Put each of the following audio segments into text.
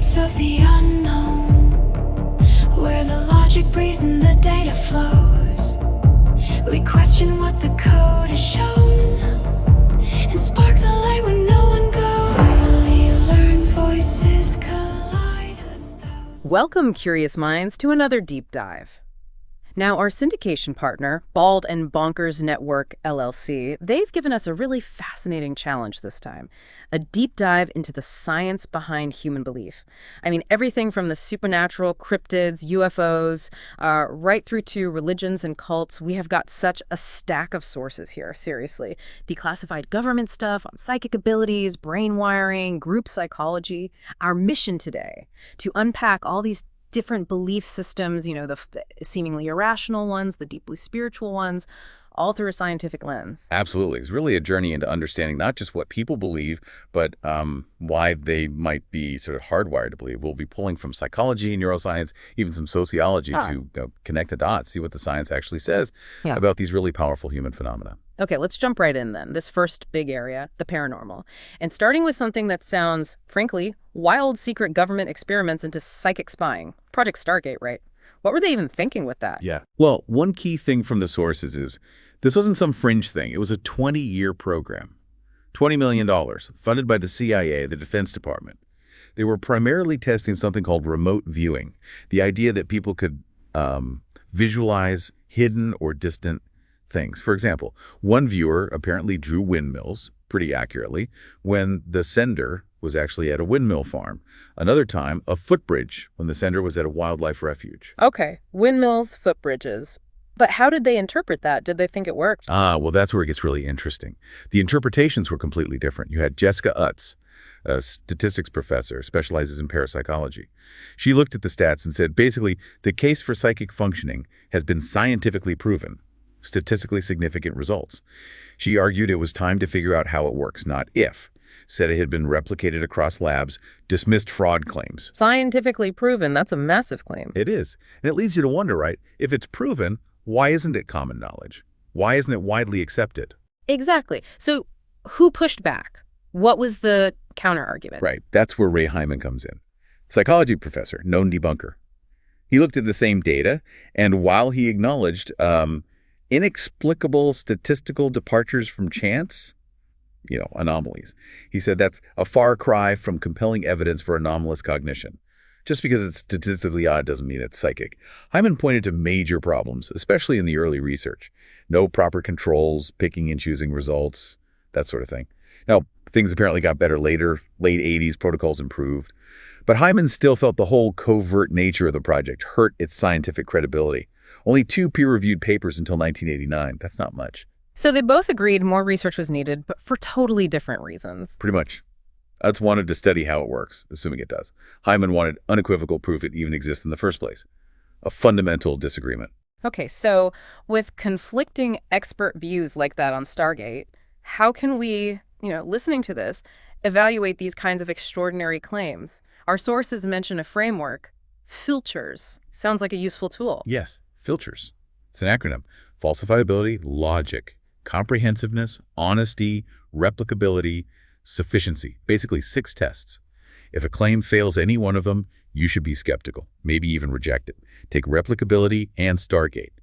gates of the unknown, where the logic breathes and the data flows. We question what the code has shown, and spark the light when no one goes. Clearly learned voices collide 1,000. Welcome, curious minds, to another deep dive. Now, our syndication partner, Bald and Bonkers Network, LLC, they've given us a really fascinating challenge this time. A deep dive into the science behind human belief. I mean, everything from the supernatural, cryptids, UFOs, right through to religions and cults. We have got such a stack of sources here, seriously. Declassified government stuff on psychic abilities, brain wiring, group psychology. Our mission today, to unpack all these different belief systems, the seemingly irrational ones, the deeply spiritual ones, all through a scientific lens. Absolutely. It's really a journey into understanding not just what people believe, but why they might be sort of hardwired to believe. We'll be pulling from psychology, neuroscience, even some sociology to connect the dots, see what the science actually says about these really powerful human phenomena. Okay, let's jump right in then. This first big area, the paranormal. And starting with something that sounds, frankly, wild secret government experiments into psychic spying. Project Stargate, right? What were they even thinking with that? Yeah. Well, one key thing from the sources is this wasn't some fringe thing. It was a 20-year program. $20 million, funded by the CIA, the Defense Department. They were primarily testing something called remote viewing, the idea that people could visualize hidden or distant things. For example, one viewer apparently drew windmills pretty accurately when the sender was actually at a windmill farm. Another time, a footbridge when the sender was at a wildlife refuge. Okay, windmills, footbridges. But how did they interpret that? Did they think it worked? Well, that's where it gets really interesting. The interpretations were completely different. You had Jessica Utz, a statistics professor, specializes in parapsychology. She looked at the stats and said, basically, the case for psychic functioning has been scientifically proven. Statistically significant results. She argued it was time to figure out how it works, not if. Said it had been replicated across labs, dismissed fraud claims. Scientifically proven, that's a massive claim. It is. And it leads you to wonder, right? If it's proven, why isn't it common knowledge? Why isn't it widely accepted? Exactly. So who pushed back? What was the counter-argument? Right. That's where Ray Hyman comes in. Psychology professor, known debunker. He looked at the same data, and while he acknowledged inexplicable statistical departures from chance, anomalies. He said that's a far cry from compelling evidence for anomalous cognition. Just because it's statistically odd doesn't mean it's psychic. Hyman pointed to major problems, especially in the early research. No proper controls, picking and choosing results, that sort of thing. Now, things apparently got better later, late 80s, protocols improved. But Hyman still felt the whole covert nature of the project hurt its scientific credibility. Only 2 peer-reviewed papers until 1989. That's not much. So they both agreed more research was needed, but for totally different reasons. Pretty much. Utz wanted to study how it works, assuming it does. Hyman wanted unequivocal proof it even exists in the first place. A fundamental disagreement. Okay, so with conflicting expert views like that on Stargate, how can we, listening to this, evaluate these kinds of extraordinary claims? Our sources mention a framework. Filters. Sounds like a useful tool. Yes, filters. It's an acronym. Falsifiability, logic, comprehensiveness, honesty, replicability, sufficiency. Basically 6 tests. If a claim fails any one of them, you should be skeptical, maybe even reject it. Take replicability and Stargate.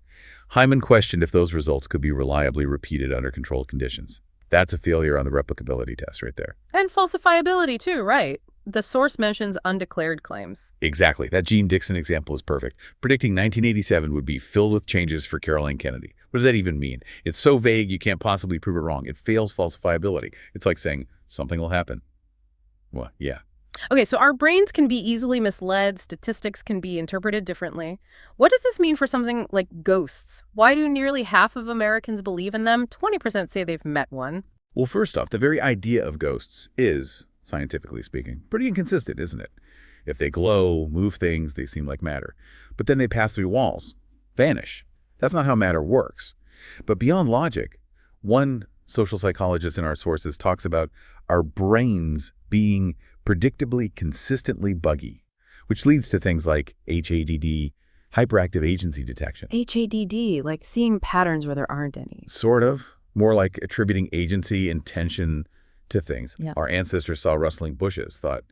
Hyman questioned if those results could be reliably repeated under controlled conditions. That's a failure on the replicability test right there. And falsifiability too, right? The source mentions undeclared claims. Exactly. That Gene Dixon example is perfect. Predicting 1987 would be filled with changes for Caroline Kennedy. What does that even mean? It's so vague you can't possibly prove it wrong. It fails falsifiability. It's like saying something will happen. Well, yeah. Okay, so our brains can be easily misled. Statistics can be interpreted differently. What does this mean for something like ghosts? Why do nearly half of Americans believe in them? 20% say they've met one. Well, first off, the very idea of ghosts is, scientifically speaking, pretty inconsistent, isn't it? If they glow, move things, they seem like matter. But then they pass through walls, vanish. That's not how matter works. But beyond logic, one social psychologist in our sources talks about our brains being predictably consistently buggy, which leads to things like HADD, hyperactive agency detection. HADD, like seeing patterns where there aren't any. Sort of. More like attributing agency, intention to things. Yeah. Our ancestors saw rustling bushes, thought,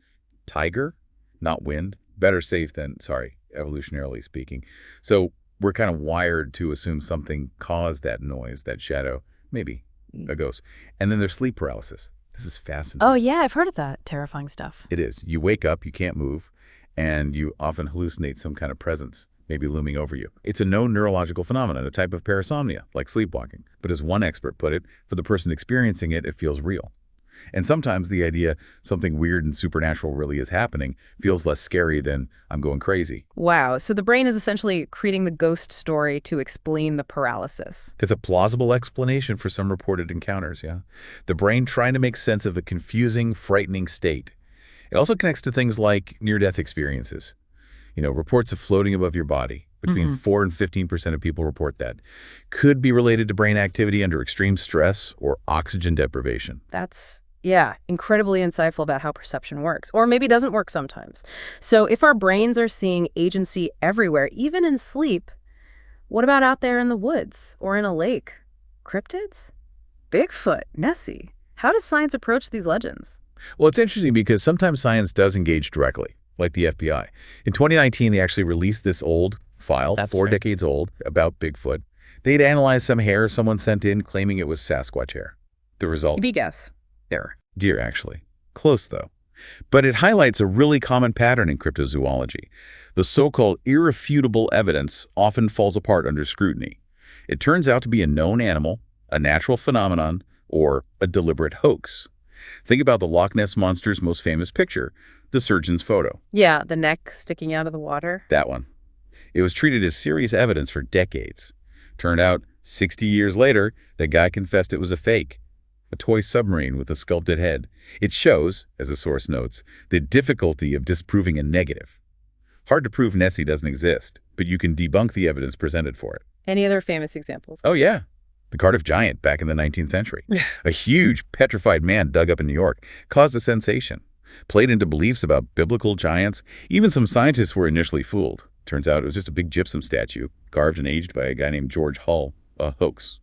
tiger? not wind. Better safe than, sorry, evolutionarily speaking. So we're kind of wired to assume something caused that noise, that shadow, maybe a ghost. And then there's sleep paralysis. This is fascinating. Oh, yeah, I've heard of that. Terrifying stuff. It is. You wake up, you can't move, and you often hallucinate some kind of presence, maybe looming over you. It's a known neurological phenomenon, a type of parasomnia, like sleepwalking. But as one expert put it, for the person experiencing it, it feels real. And sometimes the idea something weird and supernatural really is happening feels less scary than I'm going crazy. Wow. So the brain is essentially creating the ghost story to explain the paralysis. It's a plausible explanation for some reported encounters, yeah. The brain trying to make sense of a confusing, frightening state. It also connects to things like near-death experiences. Reports of floating above your body. Between 4 and 15% of people report that. Could be related to brain activity under extreme stress or oxygen deprivation. That's, yeah, incredibly insightful about how perception works, or maybe doesn't work sometimes. So if our brains are seeing agency everywhere, even in sleep, what about out there in the woods or in a lake? Cryptids? Bigfoot? Nessie? How does science approach these legends? Well, it's interesting because sometimes science does engage directly, like the FBI. In 2019, they actually released this old file, 4 decades old, about Bigfoot. They'd analyzed some hair someone sent in claiming it was Sasquatch hair. The result? Maybe guess. Deer, actually. Close, though. But it highlights a really common pattern in cryptozoology. The so-called irrefutable evidence often falls apart under scrutiny. It turns out to be a known animal, a natural phenomenon, or a deliberate hoax. Think about the Loch Ness Monster's most famous picture, the surgeon's photo. Yeah, the neck sticking out of the water. That one. It was treated as serious evidence for decades. Turned out, 60 years later, the guy confessed it was a fake. A toy submarine with a sculpted head. It shows, as the source notes, the difficulty of disproving a negative. Hard to prove Nessie doesn't exist, but you can debunk the evidence presented for it. Any other famous examples? Oh, yeah. The Cardiff Giant back in the 19th century. A huge, petrified man dug up in New York caused a sensation. Played into beliefs about biblical giants. Even some scientists were initially fooled. Turns out it was just a big gypsum statue, carved and aged by a guy named George Hull, a hoax.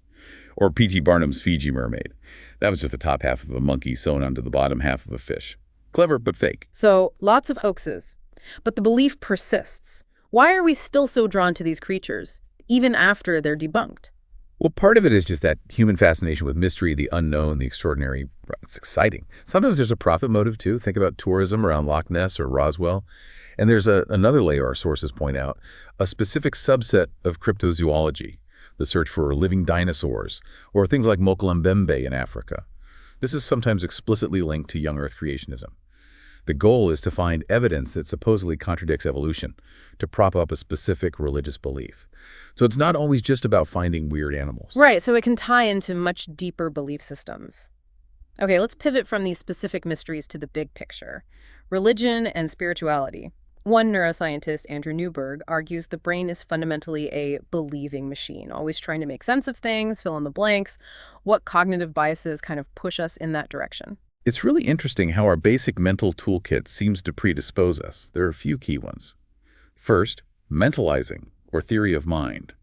Or P.T. Barnum's Fiji mermaid. That was just the top half of a monkey sewn onto the bottom half of a fish. Clever, but fake. So, lots of hoaxes. But the belief persists. Why are we still so drawn to these creatures, even after they're debunked? Well, part of it is just that human fascination with mystery, the unknown, the extraordinary. It's exciting. Sometimes there's a profit motive, too. Think about tourism around Loch Ness or Roswell. And there's another layer our sources point out, a specific subset of cryptozoology, the search for living dinosaurs, or things like Mokolambembe in Africa. This is sometimes explicitly linked to young Earth creationism. The goal is to find evidence that supposedly contradicts evolution, to prop up a specific religious belief. So it's not always just about finding weird animals. Right, so it can tie into much deeper belief systems. Okay, let's pivot from these specific mysteries to the big picture. Religion and spirituality. One neuroscientist, Andrew Newberg, argues the brain is fundamentally a believing machine, always trying to make sense of things, fill in the blanks. What cognitive biases kind of push us in that direction? It's really interesting how our basic mental toolkit seems to predispose us. There are a few key ones. First, mentalizing, or theory of mind.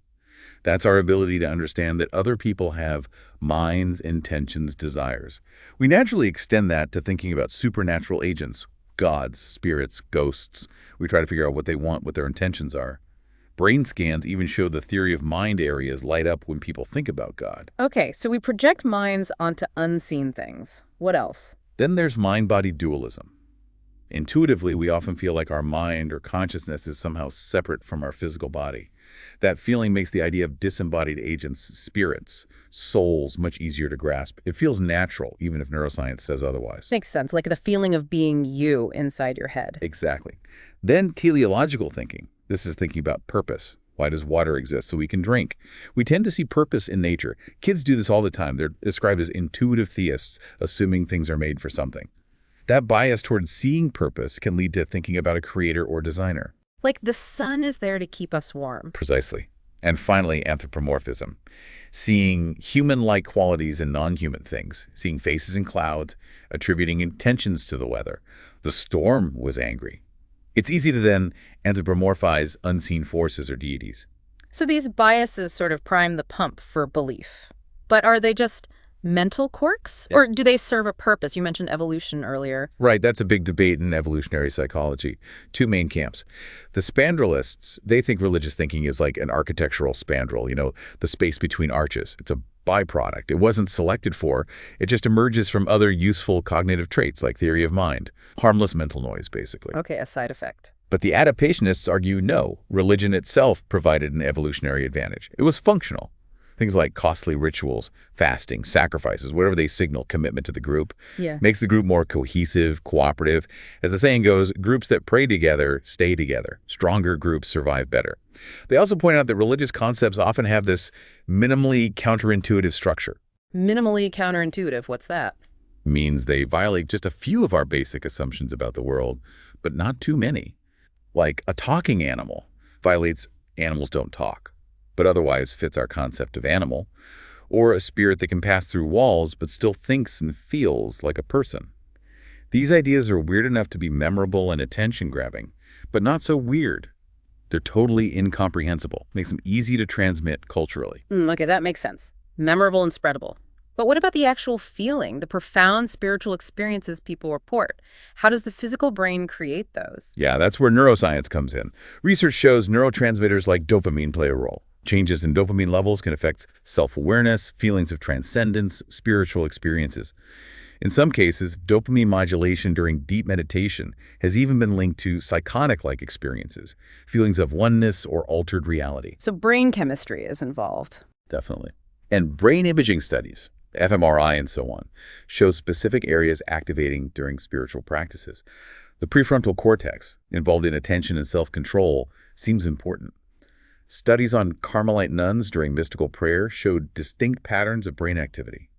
That's our ability to understand that other people have minds, intentions, desires. We naturally extend that to thinking about supernatural agents, gods, spirits, ghosts. We try to figure out what they want, what their intentions are. Brain scans even show the theory of mind areas light up when people think about God. Okay, so we project minds onto unseen things. What else? Then there's mind-body dualism. Intuitively, we often feel like our mind or consciousness is somehow separate from our physical body. That feeling makes the idea of disembodied agents, spirits, souls much easier to grasp. It feels natural, even if neuroscience says otherwise. Makes sense, like the feeling of being you inside your head. Exactly. Then teleological thinking. This is thinking about purpose. Why does water exist? So we can drink. We tend to see purpose in nature. Kids do this all the time. They're described as intuitive theists, assuming things are made for something. That bias towards seeing purpose can lead to thinking about a creator or designer. Like the sun is there to keep us warm. Precisely. And finally, anthropomorphism. Seeing human-like qualities in non-human things. Seeing faces in clouds, attributing intentions to the weather. The storm was angry. It's easy to then anthropomorphize unseen forces or deities. So these biases sort of prime the pump for belief. But are they just Mental quirks? Or do they serve a purpose? You mentioned evolution earlier. Right, that's a big debate in evolutionary psychology. Two main camps. The spandrelists, they think religious thinking is like an architectural spandrel, the space between arches. It's a byproduct. It wasn't selected for. It just emerges from other useful cognitive traits like theory of mind. Harmless mental noise, basically. Okay, a side effect. But the adaptationists argue no. Religion itself provided an evolutionary advantage. It was functional. Things like costly rituals, fasting, sacrifices, whatever they signal commitment to the group, makes the group more cohesive, cooperative. As the saying goes, groups that pray together stay together. Stronger groups survive better. They also point out that religious concepts often have this minimally counterintuitive structure. Minimally counterintuitive, what's that? Means they violate just a few of our basic assumptions about the world, but not too many. Like a talking animal violates animals don't talk, but otherwise fits our concept of animal, or a spirit that can pass through walls but still thinks and feels like a person. These ideas are weird enough to be memorable and attention-grabbing, but not so weird. They're totally incomprehensible. Makes them easy to transmit culturally. Okay, that makes sense. Memorable and spreadable. But what about the actual feeling, the profound spiritual experiences people report? How does the physical brain create those? Yeah, that's where neuroscience comes in. Research shows neurotransmitters like dopamine play a role. Changes in dopamine levels can affect self-awareness, feelings of transcendence, spiritual experiences. In some cases, dopamine modulation during deep meditation has even been linked to psychotic-like experiences, feelings of oneness or altered reality. So brain chemistry is involved. Definitely. And brain imaging studies, fMRI and so on, show specific areas activating during spiritual practices. The prefrontal cortex, involved in attention and self-control, seems important. Studies on Carmelite nuns during mystical prayer showed distinct patterns of brain activity.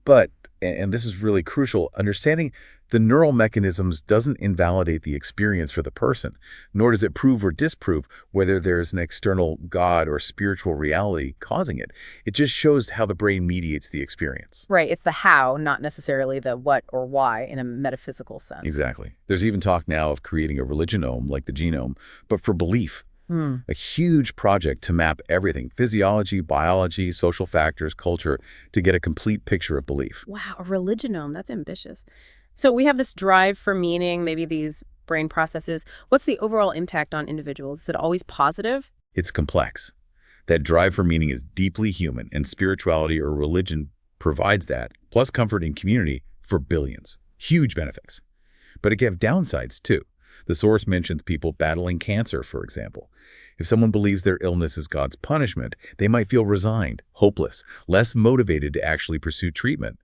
But, and this is really crucial, understanding the neural mechanisms doesn't invalidate the experience for the person, nor does it prove or disprove whether there's an external God or spiritual reality causing it. It just shows how the brain mediates the experience. Right, it's the how, not necessarily the what or why in a metaphysical sense. Exactly. There's even talk now of creating a religionome like the genome, but for belief. A huge project to map everything, physiology, biology, social factors, culture, to get a complete picture of belief. Wow, a religionome, that's ambitious. So we have this drive for meaning, maybe these brain processes. What's the overall impact on individuals? Is it always positive? It's complex. That drive for meaning is deeply human, and spirituality or religion provides that, plus comfort and community for billions. Huge benefits. But it can have downsides, too. The source mentions people battling cancer, for example. If someone believes their illness is God's punishment, they might feel resigned, hopeless, less motivated to actually pursue treatment.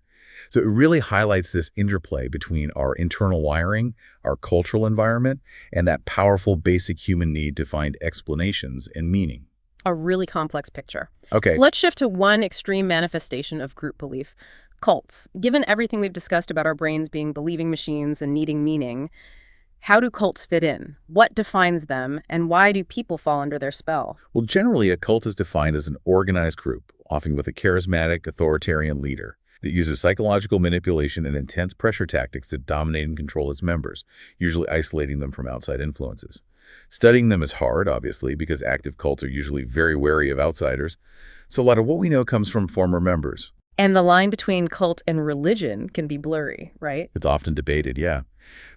So it really highlights this interplay between our internal wiring, our cultural environment, and that powerful basic human need to find explanations and meaning. A really complex picture. Okay. Let's shift to one extreme manifestation of group belief. Cults. Given everything we've discussed about our brains being believing machines and needing meaning, how do cults fit in? What defines them, and why do people fall under their spell? Well, generally, a cult is defined as an organized group, often with a charismatic, authoritarian leader that uses psychological manipulation and intense pressure tactics to dominate and control its members, usually isolating them from outside influences. Studying them is hard, obviously, because active cults are usually very wary of outsiders. So a lot of what we know comes from former members. And the line between cult and religion can be blurry, right? It's often debated, yeah.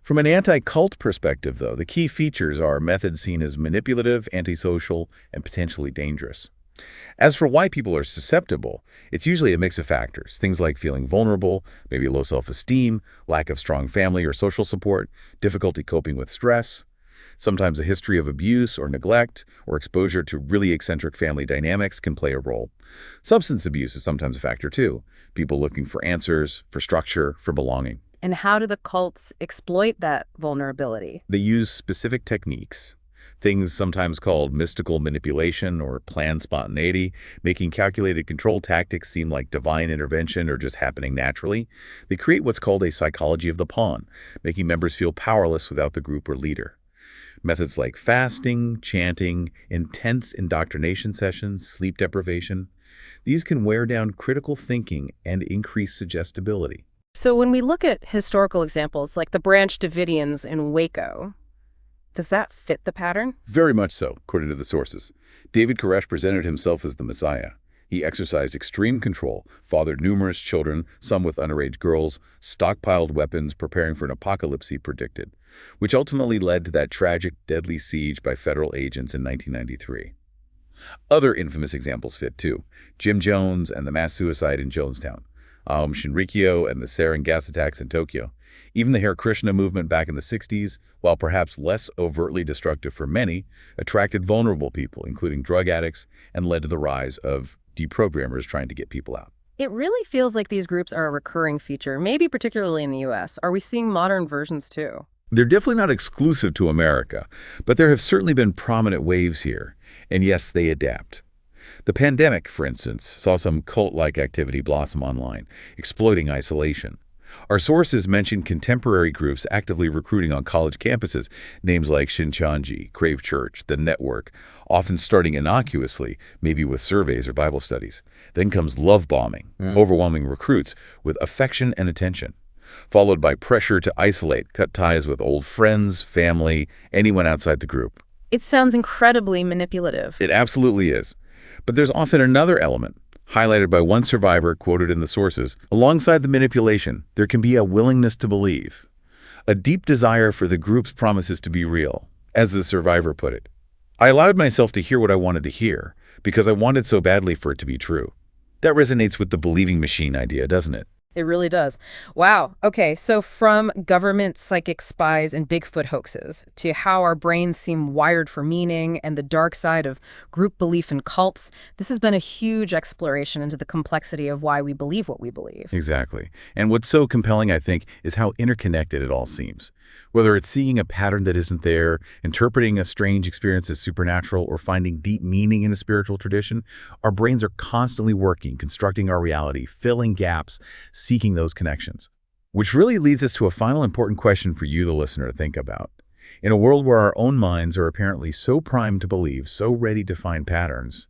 From an anti-cult perspective, though, the key features are methods seen as manipulative, antisocial, and potentially dangerous. As for why people are susceptible, it's usually a mix of factors. Things like feeling vulnerable, maybe low self-esteem, lack of strong family or social support, difficulty coping with stress, sometimes a history of abuse or neglect or exposure to really eccentric family dynamics can play a role. Substance abuse is sometimes a factor too. People looking for answers, for structure, for belonging. And how do the cults exploit that vulnerability? They use specific techniques, things sometimes called mystical manipulation or planned spontaneity, making calculated control tactics seem like divine intervention or just happening naturally. They create what's called a psychology of the pawn, making members feel powerless without the group or leader. Methods like fasting, chanting, intense indoctrination sessions, sleep deprivation, these can wear down critical thinking and increase suggestibility. So when we look at historical examples like the Branch Davidians in Waco, does that fit the pattern? Very much so, according to the sources. David Koresh presented himself as the Messiah. He exercised extreme control, fathered numerous children, some with underage girls, stockpiled weapons, preparing for an apocalypse he predicted, which ultimately led to that tragic, deadly siege by federal agents in 1993. Other infamous examples fit too. Jim Jones and the mass suicide in Jonestown, Aum Shinrikyo and the sarin gas attacks in Tokyo. Even the Hare Krishna movement back in the 60s, while perhaps less overtly destructive for many, attracted vulnerable people, including drug addicts, and led to the rise of deprogrammers trying to get people out. It really feels like these groups are a recurring feature, maybe particularly in the US. Are we seeing modern versions too? They're definitely not exclusive to America, but there have certainly been prominent waves here, and yes, they adapt. The pandemic, for instance, saw some cult-like activity blossom online, exploiting isolation. Our sources mention contemporary groups actively recruiting on college campuses, names like Shincheonji, Crave Church, The Network, often starting innocuously, maybe with surveys or Bible studies. Then comes love bombing, overwhelming recruits with affection and attention, followed by pressure to isolate, cut ties with old friends, family, anyone outside the group. It sounds incredibly manipulative. It absolutely is. But there's often another element, highlighted by one survivor quoted in the sources. Alongside the manipulation, there can be a willingness to believe, a deep desire for the group's promises to be real, as the survivor put it. I allowed myself to hear what I wanted to hear, because I wanted so badly for it to be true. That resonates with the believing machine idea, doesn't it? It really does. Wow. Okay, so from government psychic spies and Bigfoot hoaxes to how our brains seem wired for meaning and the dark side of group belief in cults, this has been a huge exploration into the complexity of why we believe what we believe. Exactly. And what's so compelling, I think, is how interconnected it all seems. Whether it's seeing a pattern that isn't there, interpreting a strange experience as supernatural, or finding deep meaning in a spiritual tradition, our brains are constantly working, constructing our reality, filling gaps, seeking those connections. Which really leads us to a final important question for you, the listener, to think about. In a world where our own minds are apparently so primed to believe, so ready to find patterns,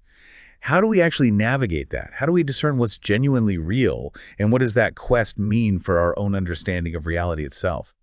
how do we actually navigate that? How do we discern what's genuinely real, and what does that quest mean for our own understanding of reality itself?